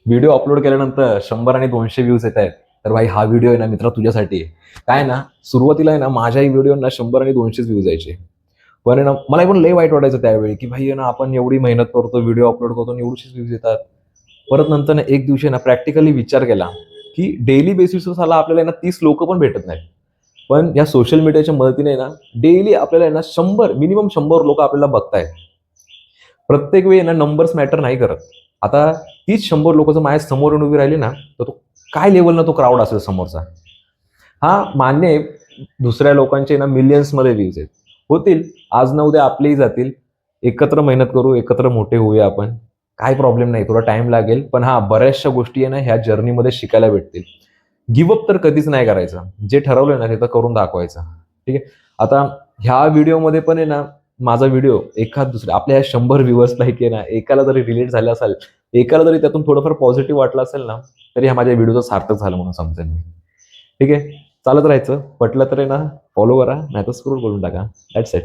Video upload केल्यानंतर 100 आणि 200 views येत आहेत, तर भाई हा व्हिडिओ आहे ना मित्रा तुझ्यासाठी आहे. काय ना, सुरुवातीला आहे ना माझ्याही व्हिडिओना 100 आणि 200 व्ह्यूज यायचे. पण आहे ना मला पण लय वाईट वाटायचं त्यावेळी, की भाई आहे ना आपण एवढी मेहनत करतो, व्हिडिओ अपलोड करतो आणि एवढीशीच व्ह्यूज येतात. परत नंतर ना एक दिवशी ना प्रॅक्टिकली विचार केला, की डेली बेसिसवर साला आपल्याला आहे ना 30 लोकं पण भेटत नाहीत. पण या सोशल मीडियाच्या मदतीने ना डेली आपल्याला आहे ना 100 मिनिमम 100 लोकं आपल्याला बघतायत. प्रत्येक वेळी ना नंबर्स मॅटर नाही करत. आता तीच 100 लोकं जर माझ्या समोर येऊन उभी राहिली ना, तर तो काय लेव्हलला तो क्राउड असेल समोरचा. हां, मान्य आहे, दुसऱ्या लोकांचे ना मिलियन्समध्ये व्ह्यूज आहेत. होतील, आज ना उद्या आपलेही जातील. एकत्र मेहनत करू, एकत्र मोठे होऊया आपण. काही प्रॉब्लेम नाही, थोडा टाईम लागेल. पण हां, बऱ्याचशा गोष्टी आहे ना ह्या जर्नीमध्ये शिकायला भेटतील. गिव्ह तर कधीच नाही करायचं. जे ठरवलंय ना ते तर करून दाखवायचं. ठीक आहे. आता ह्या व्हिडिओमध्ये पण आहे ना, माझा व्हिडिओ एखाद दुसऱ्या आपल्या 100 व्ह्यूअर्सपैकी आहे ना, एकाला जरी रिलेट झाला असेल, एकाला जरी त्यातून थोडंफार पॉझिटिव्ह वाटलं असेल ना, तरी ह्या माझ्या व्हिडिओचं सार्थक झालं म्हणून समजेन मी. ठीक आहे. चालत राहायचं. पटलं तर आहे ना फॉलो करा, नाहीतर स्क्रोल करून टाका. That's it.